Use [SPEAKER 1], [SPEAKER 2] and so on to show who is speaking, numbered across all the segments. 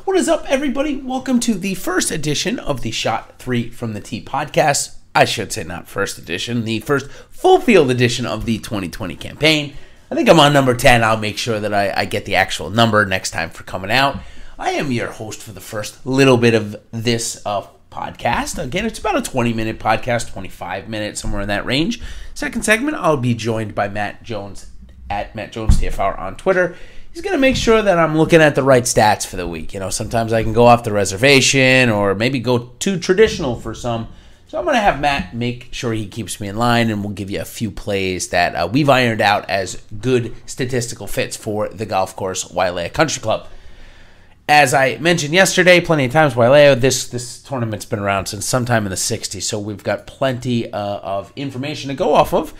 [SPEAKER 1] What is up, everybody? Welcome to the first edition of the Shot 3 from the Tee podcast. I should say not first edition, the first full field edition of the 2020 campaign. I think I'm on number 10. I'll make sure that I get the actual number next time for coming out. I am your host for the first little bit of this podcast. Again, it's about a 20-minute podcast, 25 minutes, somewhere in that range. Second segment, I'll be joined by Matt Jones at Matt Jones TFR on Twitter. He's going to make sure that I'm looking at the right stats for the week. You know, sometimes I can go off the reservation or maybe go too traditional for some. So I'm going to have Matt make sure he keeps me in line, and we'll give you a few plays that we've ironed out as good statistical fits for the golf course Wailea Country Club. As I mentioned yesterday, plenty of times, Wailea, this tournament's been around since sometime in the 60s, so we've got plenty of information to go off of.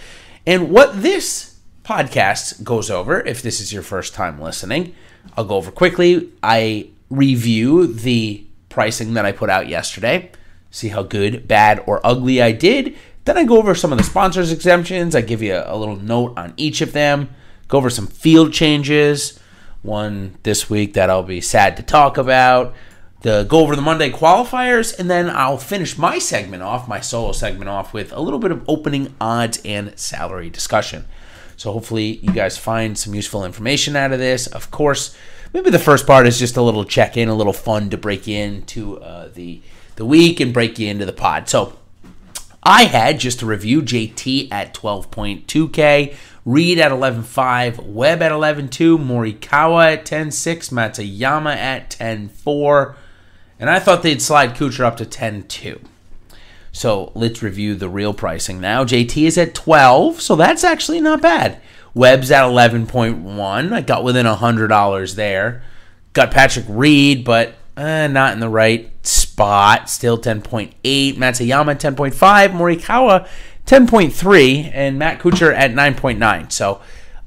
[SPEAKER 1] And what this podcast goes over, if this is your first time listening, I'll go over quickly. I review the pricing that I put out yesterday, see how good, bad, or ugly I did. Then I go over some of the sponsors exemptions. I give you a little note on each of them, go over some field changes, one this week that I'll be sad to talk about, go over the Monday qualifiers, and then I'll finish my segment off, my solo segment off, with a little bit of opening odds and salary discussion. So hopefully you guys find some useful information out of this. Of course, maybe the first part is just a little check-in, a little fun to break into the week and break you into the pod. So I had, just to review, JT at 12.2K, Reed at 11.5, Webb at 11.2, Morikawa at 10.6, Matsuyama at 10.4, and I thought they'd slide Kuchar up to 10.2. So let's review the real pricing now. JT is at 12, so that's actually not bad. Webb's at 11.1. I got within $100 there. Got Patrick Reed, but not in the right spot. Still 10.8. Matsuyama 10.5. Morikawa 10.3. And Matt Kuchar at 9.9. So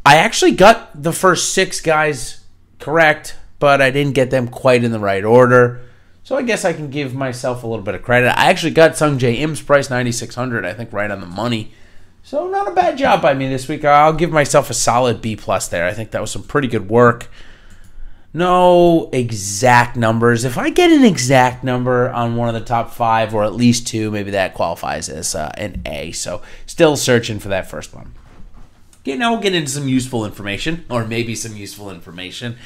[SPEAKER 1] I actually got the first 6 guys correct, but I didn't get them quite in the right order. So I guess I can give myself a little bit of credit. I actually got Sung Jae Im's price, 9,600, I think right on the money. So not a bad job by me this week. I'll give myself a solid B+ there. I think that was some pretty good work. No exact numbers. If I get an exact number on one of the top 5 or at least 2, maybe that qualifies as an A. So still searching for that first one. Okay, now we'll get into some useful information, or maybe some useful information.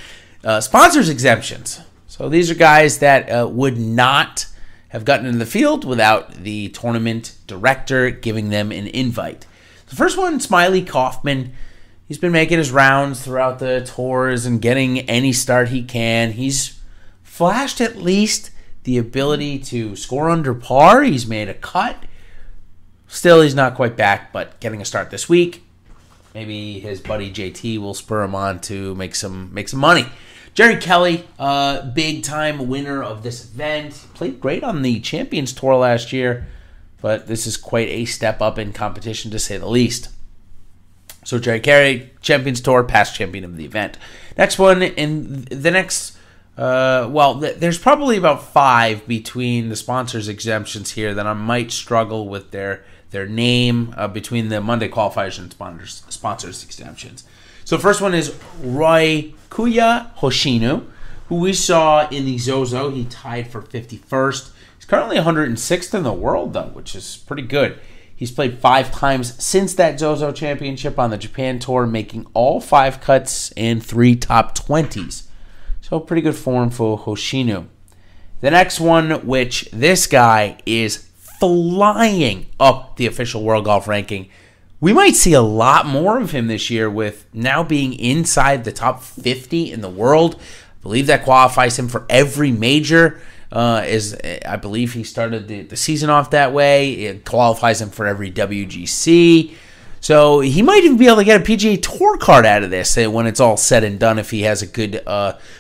[SPEAKER 1] Sponsors exemptions. So these are guys that would not have gotten into the field without the tournament director giving them an invite. The first one, Smiley Kaufman. He's been making his rounds throughout the tours and getting any start he can. He's flashed at least the ability to score under par. He's made a cut. Still, he's not quite back, but getting a start this week. Maybe his buddy JT will spur him on to make some money. Jerry Kelly, big-time winner of this event. Played great on the Champions Tour last year, but this is quite a step up in competition, to say the least. So Jerry Kelly, Champions Tour, past champion of the event. Next one, in the next, there's probably about 5 between the sponsors exemptions here that I might struggle with their name between the Monday qualifiers and sponsors exemptions. So the first one is Roy Kuya Hoshino, who we saw in the Zozo. He tied for 51st. He's currently 106th in the world, though, which is pretty good. He's played 5 times since that Zozo championship on the Japan Tour, making all 5 cuts and 3 top 20s. So pretty good form for Hoshino. The next one, which this guy is flying up the official World Golf Ranking. We might see a lot more of him this year, with now being inside the top 50 in the world. I believe that qualifies him for every major. I believe he started the season off that way. It qualifies him for every WGC. So he might even be able to get a PGA Tour card out of this when it's all said and done, if he has a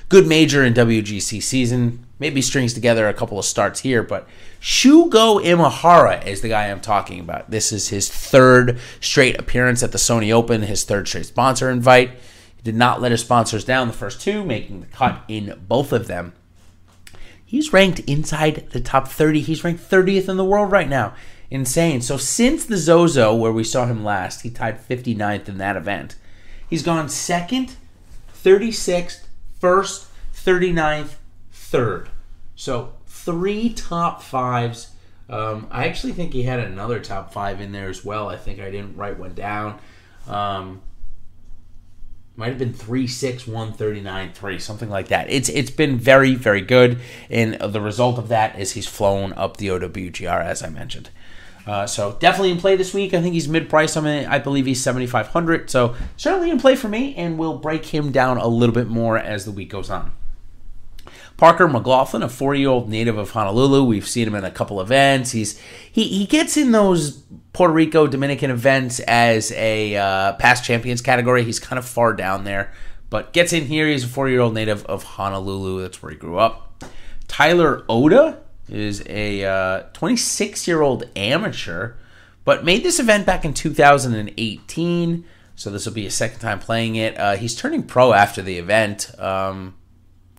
[SPEAKER 1] good major in WGC season. Maybe strings together a couple of starts here, but Shugo Imahara is the guy I'm talking about. This is his 3rd straight appearance at the Sony Open, his 3rd straight sponsor invite. He did not let his sponsors down the first 2, making the cut in both of them. He's ranked inside the top 30. He's ranked 30th in the world right now. Insane. So since the Zozo, where we saw him last, he tied 59th in that event. He's gone 2nd, 36th, 1st, 39th, third. So 3 top 5s. I actually think he had another top 5 in there as well. I think I didn't write one down. Might have been 3-6, 139, 3, something like that. It's been very, very good, and the result of that is he's flown up the OWGR, as I mentioned. So definitely in play this week. I think he's mid-price. I believe he's 7,500. So certainly in play for me, and we'll break him down a little bit more as the week goes on. Parker Mclaughlin, a 4-year-old native of Honolulu. We've seen him in a couple events. He gets in those Puerto Rico, Dominican events as a past champions category. He's kind of far down there, but gets in here. He's a 4-year-old native of Honolulu. That's where he grew up. Tyler Oda is a 26-year-old amateur, but made this event back in 2018, so this will be his second time playing it. He's turning pro after the event.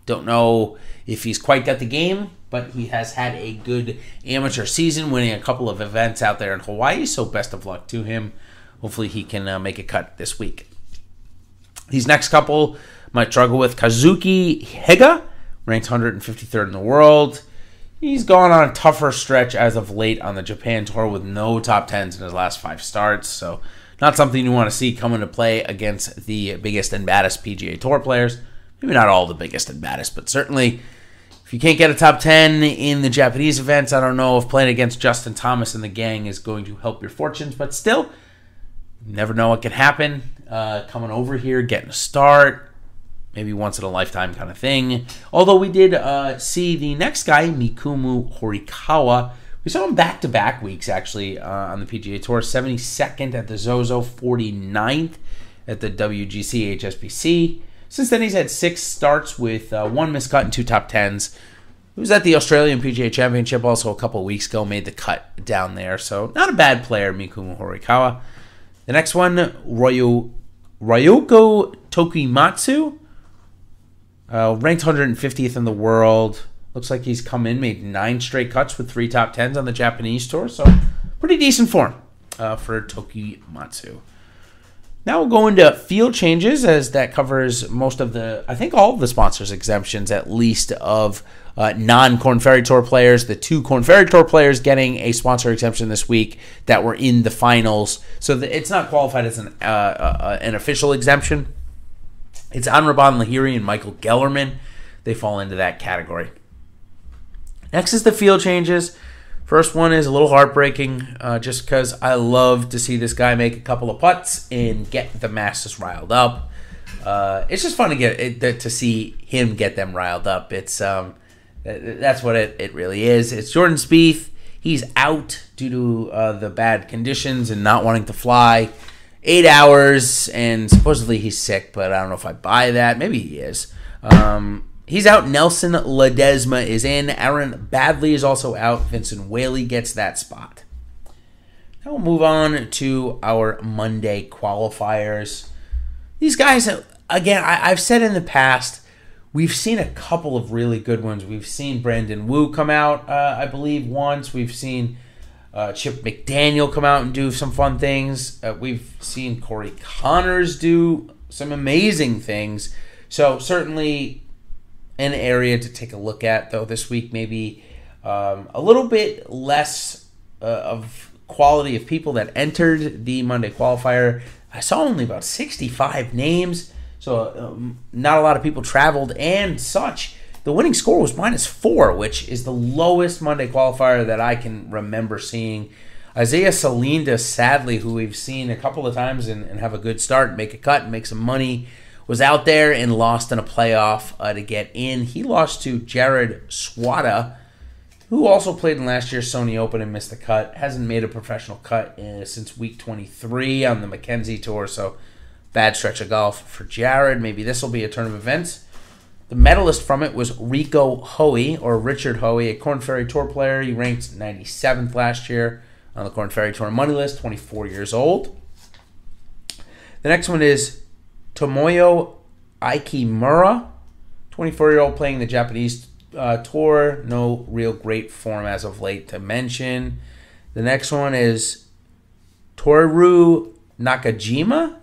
[SPEAKER 1] Don't know if he's quite got the game, but he has had a good amateur season, winning a couple of events out there in Hawaii, so best of luck to him. Hopefully he can make a cut this week. These next couple might struggle with. Kazuki Higa, ranked 153rd in the world. He's gone on a tougher stretch as of late on the Japan Tour with no top 10s in his last 5 starts, so not something you want to see come into play against the biggest and baddest PGA Tour players. Maybe not all the biggest and baddest, but certainly if you can't get a top 10 in the Japanese events, I don't know if playing against Justin Thomas and the gang is going to help your fortunes, but still, you never know what can happen. Coming over here, getting a start, maybe once in a lifetime kind of thing. Although we did see the next guy, Mikumu Horikawa. We saw him back-to-back weeks, actually, on the PGA Tour. 72nd at the Zozo, 49th at the WGC HSBC. Since then, he's had 6 starts with 1 miscut and 2 top 10s. He was at the Australian PGA Championship also a couple of weeks ago, made the cut down there. So not a bad player, Mikumu Horikawa. The next one, Ryoko Tokimatsu, ranked 150th in the world. Looks like he's come in, made 9 straight cuts with 3 top 10s on the Japanese tour. So pretty decent form for Tokimatsu. Now we'll go into field changes, as that covers most of the, I think all of the sponsors' exemptions, at least of non-Korn Ferry Tour players. The 2 Korn Ferry Tour players getting a sponsor exemption this week that were in the finals. So it's not qualified as an official exemption. It's Anraban Lahiri and Michael Gellerman. They fall into that category. Next is the field changes. First one is a little heartbreaking, just because I love to see this guy make a couple of putts and get the masses riled up. It's just fun to see him get them riled up. It's that's what it really is. It's Jordan Spieth. He's out due to the bad conditions and not wanting to fly. 8 hours, and supposedly he's sick, but I don't know if I buy that. Maybe he is. He's out. Nelson Ledesma is in. Aaron Badley is also out. Vincent Whaley gets that spot. Now we'll move on to our Monday qualifiers. These guys, again, I've said in the past, we've seen a couple of really good ones. We've seen Brandon Wu come out, I believe, once. We've seen Chip McDaniel come out and do some fun things. We've seen Corey Connors do some amazing things. So certainly an area to take a look at, though, this week. Maybe a little bit less of quality of people that entered the Monday qualifier. I saw only about 65 names, so not a lot of people traveled and such. The winning score was -4, which is the lowest Monday qualifier that I can remember seeing. Isaiah Salinda, sadly, who we've seen a couple of times and have a good start, make a cut, and make some money, was out there and lost in a playoff to get in. He lost to Jared Swada, who also played in last year's Sony Open and missed the cut. Hasn't made a professional cut since week 23 on the Mackenzie Tour, so bad stretch of golf for Jared. Maybe this will be a turn of events. The medalist from it was Rico Hoey, or Richard Hoey, a Korn Ferry Tour player. He ranked 97th last year on the Korn Ferry Tour money list, 24 years old. The next one is Tomoyo Aikimura, 24-year-old playing the Japanese Tour. No real great form as of late to mention. The next one is Toru Nakajima.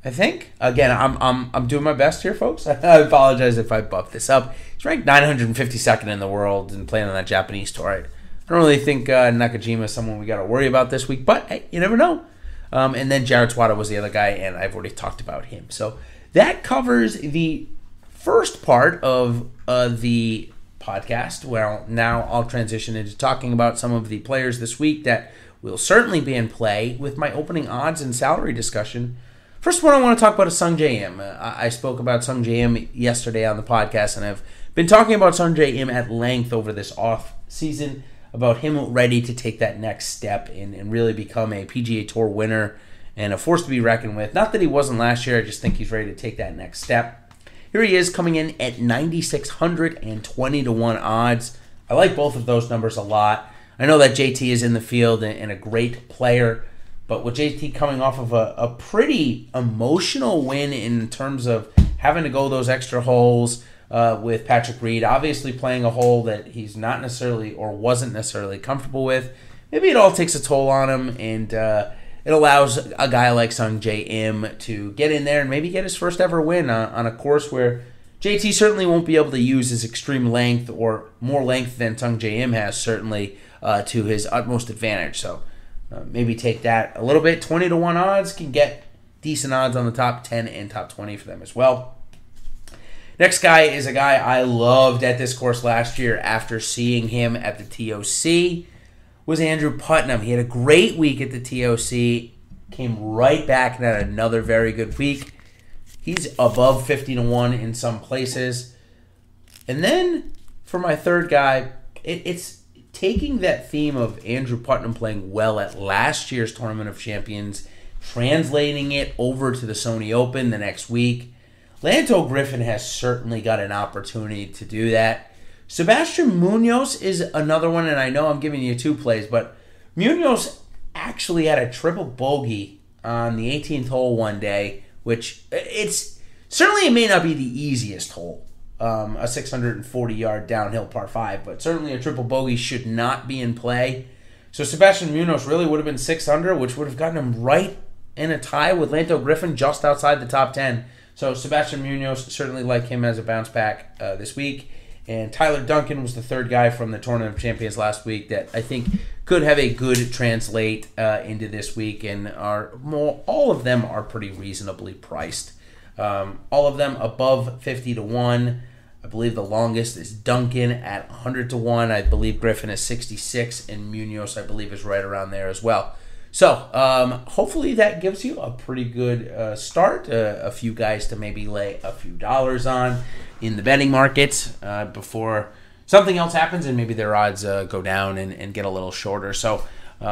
[SPEAKER 1] I think. Again, I'm doing my best here, folks. I apologize if I buff this up. He's ranked 952nd in the world and playing on that Japanese tour. I don't really think Nakajima is someone we got to worry about this week, but hey, you never know. And then Jared Swada was the other guy, and I've already talked about him. So that covers the first part of the podcast. Well, now I'll transition into talking about some of the players this week that will certainly be in play with my opening odds and salary discussion. First one I want to talk about is Sung J M. I spoke about Sung J M yesterday on the podcast, and I've been talking about Sung J M at length over this off season, about him ready to take that next step and really become a PGA Tour winner and a force to be reckoned with. Not that he wasn't last year, I just think he's ready to take that next step. Here he is coming in at 9,620 to 1 odds. I like both of those numbers a lot. I know that JT is in the field and a great player, but with JT coming off of a pretty emotional win in terms of having to go those extra holes with Patrick Reed, obviously playing a hole that he's not necessarily or wasn't necessarily comfortable with, maybe it all takes a toll on him, and it allows a guy like Sung J M to get in there and maybe get his first ever win on a course where JT certainly won't be able to use his extreme length, or more length than Sung J M has, certainly to his utmost advantage. So maybe take that a little bit. 20 to 1 odds can get decent odds on the top 10 and top 20 for them as well. Next guy is a guy I loved at this course last year after seeing him at the TOC, was Andrew Putnam. He had a great week at the TOC, came right back and had another very good week. He's above 50 to 1 in some places. And then for my third guy, it's taking that theme of Andrew Putnam playing well at last year's Tournament of Champions, translating it over to the Sony Open the next week. Lanto Griffin has certainly got an opportunity to do that. Sebastian Munoz is another one, and I know I'm giving you 2 plays, but Munoz actually had a triple bogey on the 18th hole one day, which it may not be the easiest hole, a 640-yard downhill par 5, but certainly a triple bogey should not be in play. So Sebastian Munoz really would have been 6 under, which would have gotten him right in a tie with Lanto Griffin just outside the top 10. So Sebastian Munoz, certainly like him as a bounce back this week. And Tyler Duncan was the third guy from the Tournament of Champions last week that I think could have a good translate into this week, and all of them are pretty reasonably priced. All of them above 50 to 1. I believe the longest is Duncan at 100 to 1. I believe Griffin is 66, and Munoz, I believe, is right around there as well. So hopefully that gives you a pretty good start, a few guys to maybe lay a few dollars on in the betting markets before something else happens and maybe their odds go down and get a little shorter. So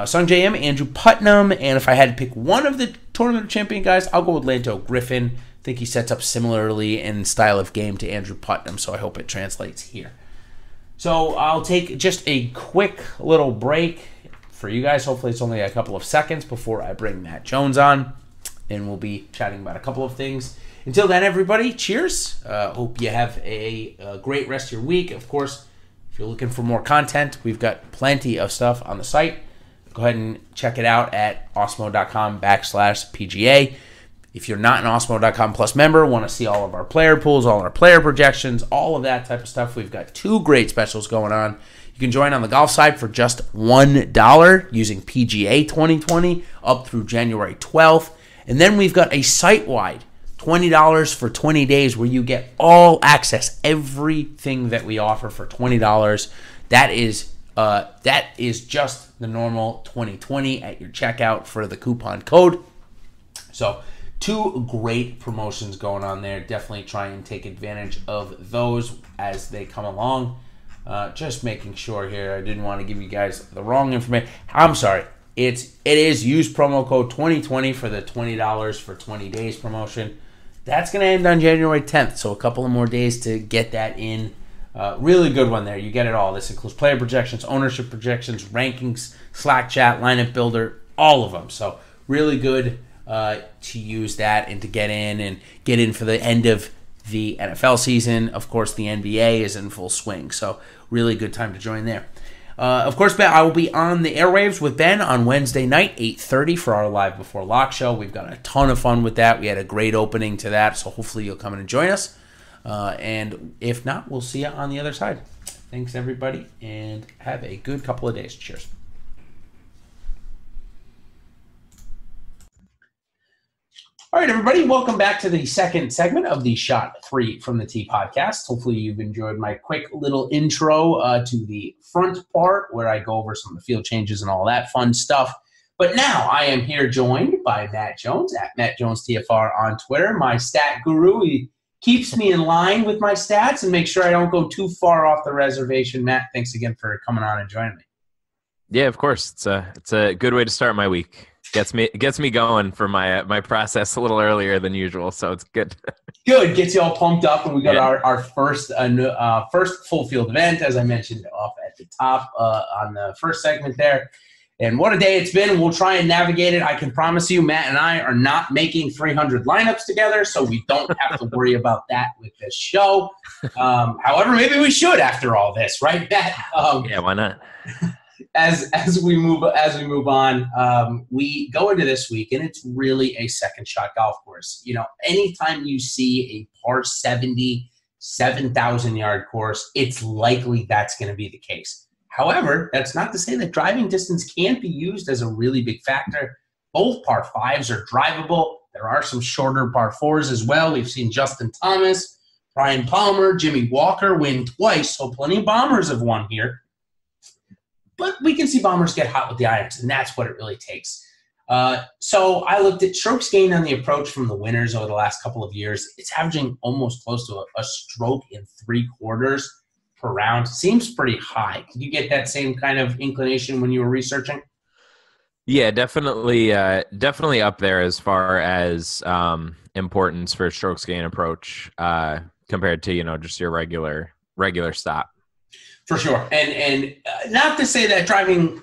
[SPEAKER 1] Sung J M, Andrew Putnam, and if I had to pick one of the Tournament of Champion guys, I'll go with Lanto Griffin. I think he sets up similarly in style of game to Andrew Putnam, so I hope it translates here. So I'll take just a quick little break for you guys. Hopefully it's only a couple of seconds before I bring Matt Jones on, and we'll be chatting about a couple of things. Until then, everybody, cheers. Hope you have a great rest of your week. Of course, if you're looking for more content, we've got plenty of stuff on the site. Go ahead and check it out at osmo.com/PGA. If you're not an osmo.com plus member, want to see all of our player pools, all our player projections, all of that type of stuff, we've got 2 great specials going on. You can join on the golf side for just $1 using PGA 2020 up through January 12th. And then we've got a site-wide $20 for 20 days where you get all access, everything that we offer for $20. That is just the normal 2020 at your checkout for the coupon code. So 2 great promotions going on there. Definitely try and take advantage of those as they come along. Just making sure here, I didn't want to give you guys the wrong information. I'm sorry. It is use promo code 2020 for the $20 for 20 days promotion. That's going to end on January 10th, so a couple of more days to get that in. Really good one there. You get it all. This includes player projections, ownership projections, rankings, Slack chat, lineup builder, all of them. So really good to use that and to get in for the end of the NFL season. Of course, the NBA is in full swing, so really good time to join there. Of course, Ben, I will be on the airwaves with Ben on Wednesday night, 8:30 for our Live Before Lock show. We've got a ton of fun with that. We had a great opening to that, so hopefully you'll come in and join us. And if not, we'll see you on the other side. Thanks, everybody, and have a good couple of days. Cheers. All right, everybody, welcome back to the second segment of the Shot 3 from the Tee podcast. Hopefully you've enjoyed my quick little intro to the front part where I go over some of the field changes and all that fun stuff. But now I am here joined by Matt Jones at Matt Jones TFR on Twitter, my stat guru. He keeps me in line with my stats and makes sure I don't go too far off the reservation. Matt, thanks again for coming on and joining me.
[SPEAKER 2] Yeah, of course. It's a good way to start my week. Gets me going for my process a little earlier than usual, so it's good.
[SPEAKER 1] Good, gets you all pumped up, and we got our first full field event, as I mentioned off at the top on the first segment there. And what a day it's been. We'll try and navigate it. I can promise you, Matt and I are not making 300 lineups together, so we don't have to worry about that with this show. However, maybe we should after all this, right, Matt?
[SPEAKER 2] Yeah, why not?
[SPEAKER 1] As we move on, we go into this week, and it's really a second shot golf course. You know, anytime you see a par 70, 7,000 yard course, it's likely that's going to be the case. However, that's not to say that driving distance can't be used as a really big factor. Both par 5s are drivable. There are some shorter par 4s as well. We've seen Justin Thomas, Brian Palmer, Jimmy Walker win twice, so plenty of bombers have won here. But we can see bombers get hot with the irons, and that's what it really takes. So I looked at strokes gained on the approach from the winners over the last couple of years. It's averaging almost close to a stroke in 3/4 per round. Seems pretty high. Did you get that same kind of inclination when you were researching?
[SPEAKER 2] Yeah, definitely up there as far as importance for strokes gain approach compared to just your regular stop.
[SPEAKER 1] For sure. And not to say that driving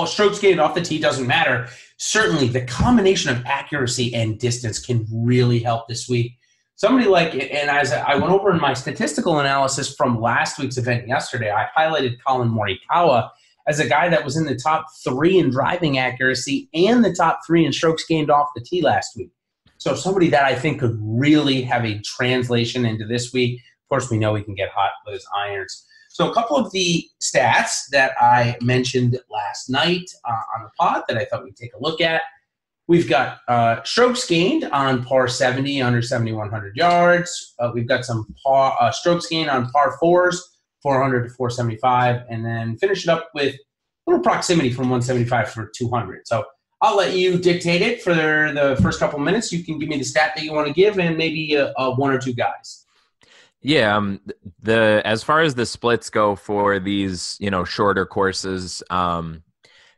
[SPEAKER 1] strokes gained off the tee doesn't matter. Certainly, the combination of accuracy and distance can really help this week. Somebody and as I went over in my statistical analysis from last week's event yesterday, I highlighted Colin Morikawa as a guy that was in the top 3 in driving accuracy and the top 3 in strokes gained off the tee last week. So somebody that I think could really have a translation into this week. Of course, we know he can get hot with his irons. So a couple of the stats that I mentioned last night on the pod that I thought we'd take a look at. We've got strokes gained on par 70 under 7,100 yards. We've got some strokes gained on par 4s, 400 to 475, and then finish it up with a little proximity from 175 for 200. So I'll let you dictate it for the first couple minutes. You can give me the stat that you want to give and maybe one or two guys.
[SPEAKER 2] Yeah, as far as the splits go for these, shorter courses,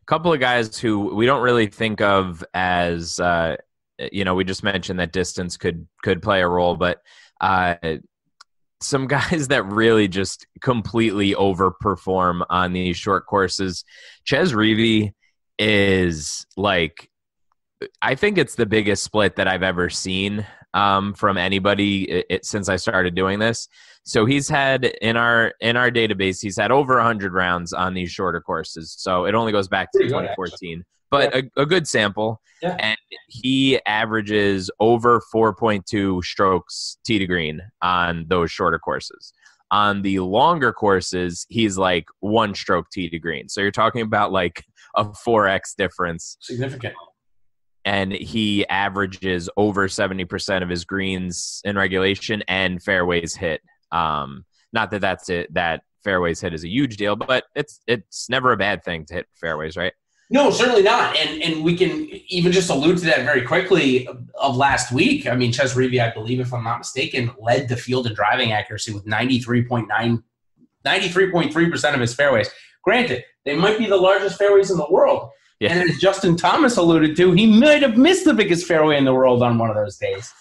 [SPEAKER 2] couple of guys who we don't really think of as, we just mentioned that distance could play a role, but some guys that really just completely overperform on these short courses. Chez Reavie is I think it's the biggest split that I've ever seen from anybody since I started doing this. So he's had in our database, he's had over 100 rounds on these shorter courses. So it only goes back to 2014, but a good sample. Yeah. And he averages over 4.2 strokes tee to green on those shorter courses. On the longer courses, he's 1 stroke tee to green. So you're talking about a 4x difference.
[SPEAKER 1] Significant.
[SPEAKER 2] And he averages over 70% of his greens in regulation and fairways hit. Not that that's it, that fairways hit is a huge deal, but it's never a bad thing to hit fairways, right?
[SPEAKER 1] No, certainly not. And we can even just allude to that very quickly of last week. I mean, Chez Reavie, I believe, if I'm not mistaken, led the field in driving accuracy with 93.3% of his fairways. Granted, they might be the largest fairways in the world. Yeah. And as Justin Thomas alluded to, he might have missed the biggest fairway in the world on one of those days.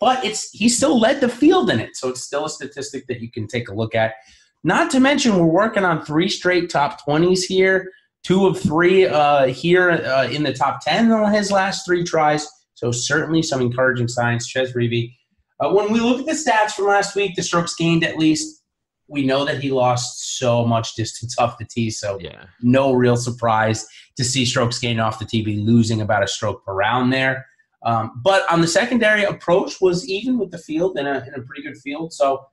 [SPEAKER 1] But he still led the field in it, so it's still a statistic that you can take a look at. Not to mention, we're working on 3 straight top 20s here, 2 of 3 here in the top 10 on his last 3 tries. So certainly some encouraging signs. Chez Reavie. When we look at the stats from last week, the strokes gained at least, we know that he lost so much distance off the tee, so
[SPEAKER 2] Yeah.
[SPEAKER 1] no real surprise to see strokes gained off the tee be losing about a stroke per round there. But on the secondary, approach was even with the field in a pretty good field. So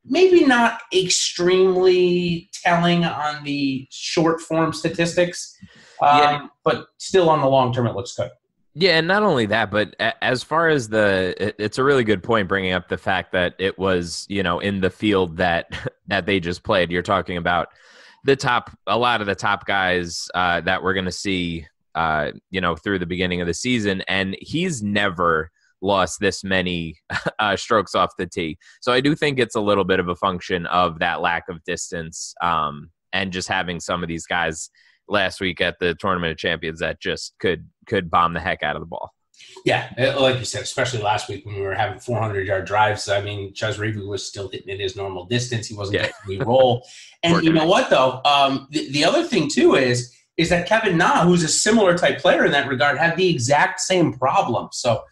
[SPEAKER 1] maybe not extremely telling on the short form statistics, but still on the long term, it looks good.
[SPEAKER 2] Yeah, and not only that, but as far as it's a really good point bringing up the fact that it was, in the field that they just played. You're talking about a lot of the top guys that we're going to see, through the beginning of the season, and he's never lost this many strokes off the tee. So I do think it's a little bit of a function of that lack of distance, and just having some of these guys last week at the Tournament of Champions that just could bomb the heck out of the ball.
[SPEAKER 1] Yeah, like you said, especially last week when we were having 400-yard drives. I mean, Chez Reavie was still hitting at his normal distance. He wasn't getting the roll. And you know what, though? The other thing, too, is that Kevin Na, who's a similar type player in that regard, had the exact same problem. So,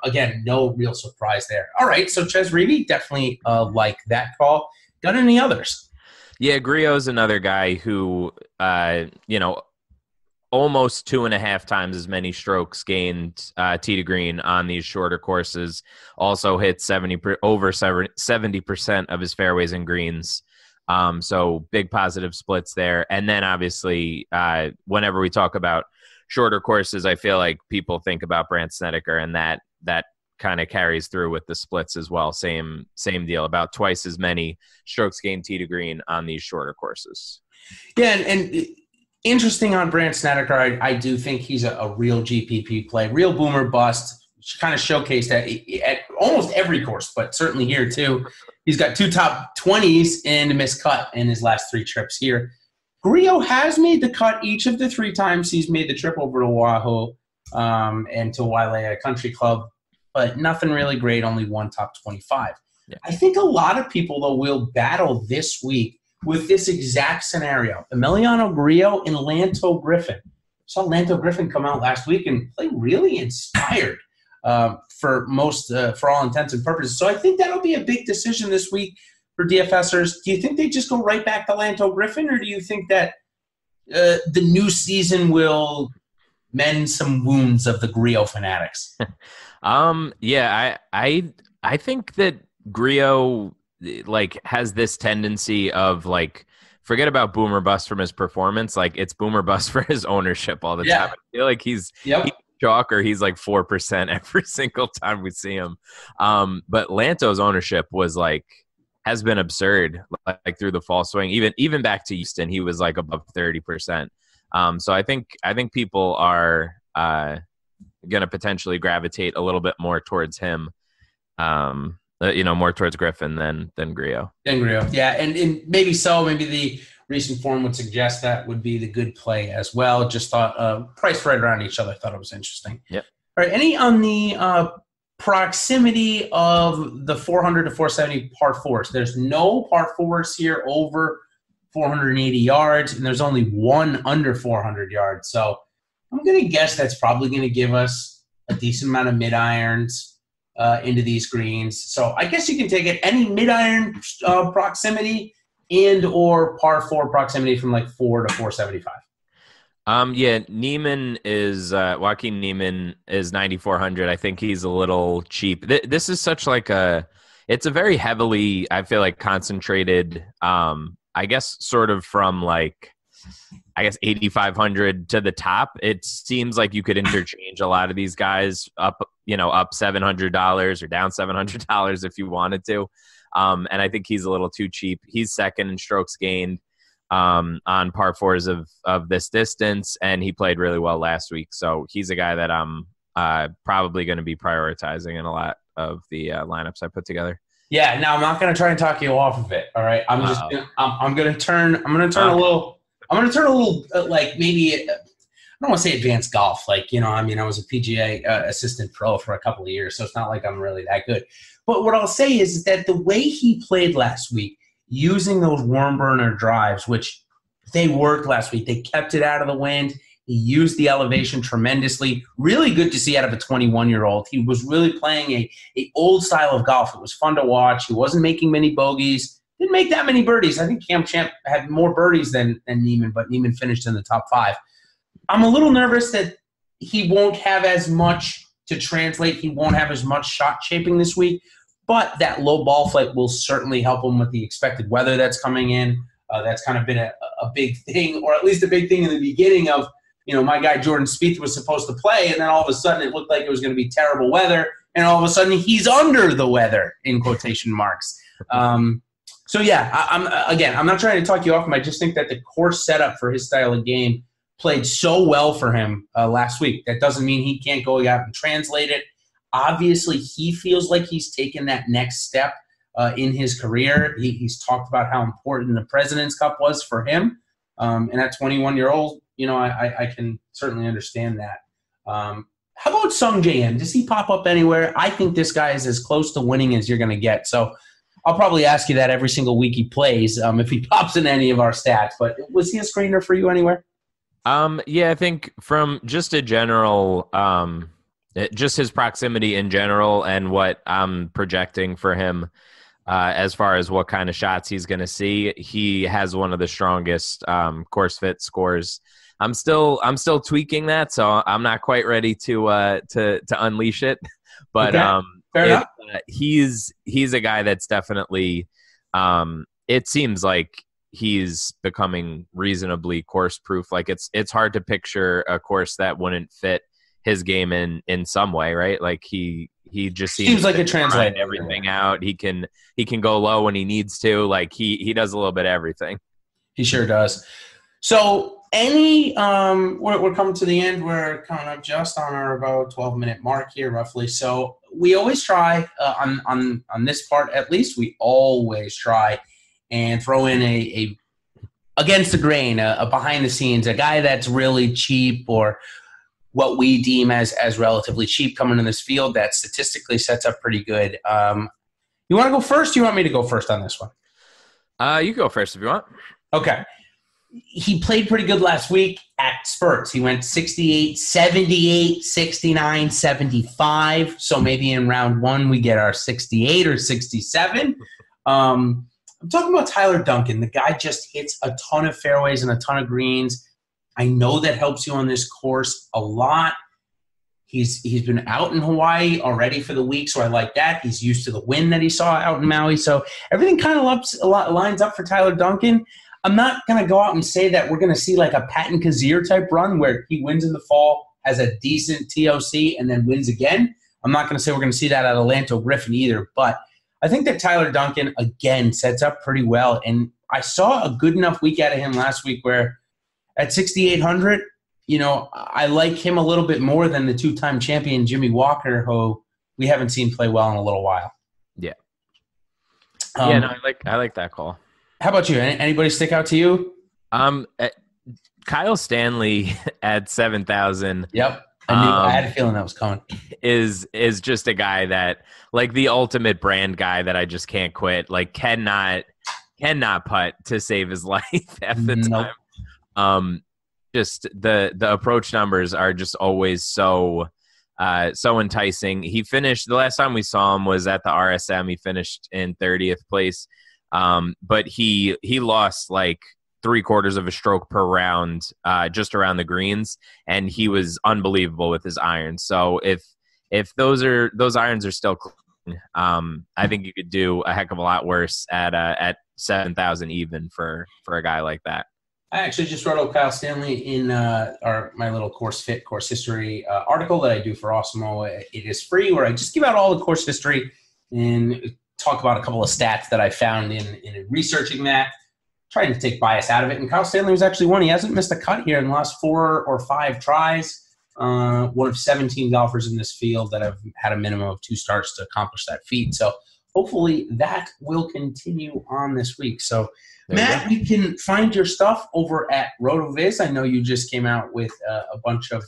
[SPEAKER 1] again, no real surprise there. All right, so Chez Reavie, definitely like that call. Got any others?
[SPEAKER 2] Yeah, Griot's another guy who, almost 2.5 times as many strokes gained tee to green on these shorter courses. Also hit over 70% of his fairways and greens. So big positive splits there. And then obviously, whenever we talk about shorter courses, I feel like people think about Brandt Snedeker, and that kind of carries through with the splits as well. Same deal, about twice as many strokes gained tee to green on these shorter courses. Yeah,
[SPEAKER 1] and interesting on Brandt Snedeker, I do think he's a real GPP play, real boomer bust. Kind of showcased that at almost every course, but certainly here too. He's got 2 top 20s and a missed cut in his last 3 trips here. Griot has made the cut each of the 3 times he's made the trip over to Oahu and to Wailea Country Club, but nothing really great, only 1 top 25. Yeah. I think a lot of people, though, will battle this week with this exact scenario. Emiliano Grillo and Lanto Griffin. Saw Lanto Griffin come out last week and play really inspired for all intents and purposes. So I think that'll be a big decision this week for DFSers. Do you think they just go right back to Lanto Griffin, or do you think that the new season will mend some wounds of the Grillo fanatics?
[SPEAKER 2] Yeah, I think that Grillo has this tendency of forget about boomer bust from his performance. It's boomer bust for his ownership all the time. I feel like he's chalk, or he's 4% every single time we see him. But Lanto's ownership was has been absurd, through the fall swing. Even back to Houston, he was above 30%. So I think people are going to potentially gravitate a little bit more towards him. More towards Griffin than Grillo.
[SPEAKER 1] Yeah, and maybe so. Maybe the recent form would suggest that would be the good play as well. Just thought price right around each other. Thought it was interesting.
[SPEAKER 2] Yep.
[SPEAKER 1] All right, any on the proximity of the 400 to 470 par 4s? There's no par 4s here over 480 yards, and there's only 1 under 400 yards. So I'm going to guess that's probably going to give us a decent amount of mid-irons into these greens. So I guess you can take it any mid-iron proximity and or par 4 proximity from 4 to 475.
[SPEAKER 2] Neiman is Joaquin Neiman is 9,400. I think he's a little cheap. This is such it's a very heavily, I feel concentrated, I guess sort of from 8,500 to the top. It seems like you could interchange a lot of these guys up $700 or down $700 if you wanted to. And I think he's a little too cheap. He's second in strokes gained on par 4s of this distance, and he played really well last week. So he's a guy that I'm probably going to be prioritizing in a lot of the lineups I put together.
[SPEAKER 1] Yeah. Now I'm not going to try and talk you off of it. All right. I'm going to turn a little. I'm going to turn a little maybe I don't want to say advanced golf. I was a PGA assistant pro for a couple of years, so it's not like I'm really that good. But what I'll say is that the way he played last week, using those worm burner drives, which they worked last week, they kept it out of the wind. He used the elevation tremendously. Really good to see out of a 21-year-old. He was really playing a old style of golf. It was fun to watch. He wasn't making many bogeys. make that many birdies. I think Cam Champ had more birdies than Neiman, but Neiman finished in the top 5. I'm a little nervous that he won't have as much to translate. He won't have as much shot shaping this week, but that low ball flight will certainly help him with the expected weather that's coming in. That's kind of been a big thing, or at least a big thing in the beginning of, my guy Jordan Spieth was supposed to play, and then all of a sudden it looked like it was going to be terrible weather, and all of a sudden he's under the weather, in quotation marks. So yeah, I'm not trying to talk you off him. I just think that the course setup for his style of game played so well for him last week. That doesn't mean he can't go out and translate it. Obviously, he feels like he's taken that next step in his career. He's talked about how important the President's Cup was for him. And at 21-year-old, I can certainly understand that. How about Sung J M? Does he pop up anywhere? I think this guy is as close to winning as you're going to get. So I'll probably ask you that every single week he plays if he pops in any of our stats. But was he a screener for you anywhere?
[SPEAKER 2] Yeah, I think from just a general, just his proximity in general and what I'm projecting for him as far as what kind of shots he's going to see, he has one of the strongest course fit scores. I'm still tweaking that, so I'm not quite ready to unleash it. But
[SPEAKER 1] okay.
[SPEAKER 2] He's a guy that's definitely. It seems like he's becoming reasonably course proof. Like it's hard to picture a course that wouldn't fit his game in some way, right? Like he just
[SPEAKER 1] seems like a translator.
[SPEAKER 2] Everything out. He can go low when he needs to. Like he does a little bit of everything.
[SPEAKER 1] He sure does. So we're coming to the end. We're coming up just on our about 12-minute mark here, roughly. So we always try on this part, at least we always try and throw in a against the grain, a behind the scenes, a guy that's really cheap or what we deem as relatively cheap coming in this field that statistically sets up pretty good. You want to go first? Or you want me to go first on this one?
[SPEAKER 2] You go first if you want.
[SPEAKER 1] Okay. He played pretty good last week at spurts. He went 68, 78, 69, 75. So maybe in round 1 we get our 68 or 67. I'm talking about Tyler Duncan. The guy just hits a ton of fairways and a ton of greens. I know that helps you on this course a lot. He's been out in Hawaii already for the week, so I like that. He's used to the wind that he saw out in Maui. So everything kind of lines up for Tyler Duncan. I'm not going to go out and say that we're going to see like a Patton Kazir type run where he wins in the fall, has a decent TOC, and then wins again. I'm not going to say we're going to see that at Atlanta Griffin either, but I think that Tyler Duncan, again, sets up pretty well. And I saw a good enough week out of him last week where at 6,800, I like him a little bit more than the 2-time champion Jimmy Walker, who we haven't seen play well in a little while.
[SPEAKER 2] Yeah. I like that call.
[SPEAKER 1] How about you? Anybody stick out to you?
[SPEAKER 2] Kyle Stanley at 7,000.
[SPEAKER 1] Yep. I had a feeling that was coming.
[SPEAKER 2] Is just a guy that, like, the ultimate brand guy that I just can't quit. Like, cannot putt to save his life at the time. Just the approach numbers are just always so enticing. He finished, the last time we saw him was at the RSM. He finished in 30th place. But he lost like 3/4 of a stroke per round, just around the greens, and he was unbelievable with his irons. So if those irons are still clean, I think you could do a heck of a lot worse at 7,000 even for a guy like that.
[SPEAKER 1] I actually just wrote up Kyle Stanley in my little course history article that I do for Awesemo. It is free, where I just give out all the course history and talk about a couple of stats that I found in researching that, trying to take bias out of it. And Kyle Stanley was actually one. He hasn't missed a cut here in the last 4 or 5 tries. One of 17 golfers in this field that have had a minimum of 2 starts to accomplish that feat. So hopefully that will continue on this week. So Matt, you can find your stuff over at RotoViz. I know you just came out with a bunch of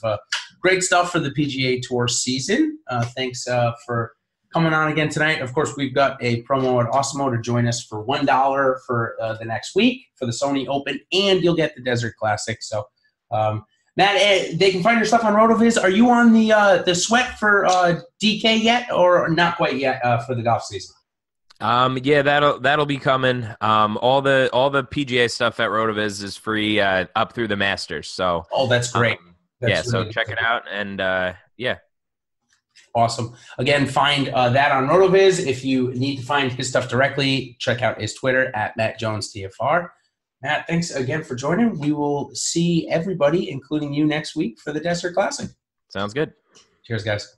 [SPEAKER 1] great stuff for the PGA Tour season. Thanks for coming on again tonight. Of course, we've got a promo at Awesemo to join us for $1 for the next week for the Sony Open, and you'll get the Desert Classic. So, Matt, they can find your stuff on RotoViz. Are you on the sweat for DK yet, or not quite yet for the golf season?
[SPEAKER 2] Yeah, that'll be coming. All the PGA stuff at RotoViz is free up through the Masters. So,
[SPEAKER 1] Oh, that's great.
[SPEAKER 2] yeah,
[SPEAKER 1] That's
[SPEAKER 2] so
[SPEAKER 1] really
[SPEAKER 2] check
[SPEAKER 1] good.
[SPEAKER 2] it out, and yeah.
[SPEAKER 1] Awesome. Again, find that on RotoViz. If you need to find his stuff directly, check out his Twitter at MattJonesTFR. Matt, thanks again for joining. We will see everybody, including you, next week for the Desert Classic.
[SPEAKER 2] Sounds good.
[SPEAKER 1] Cheers, guys.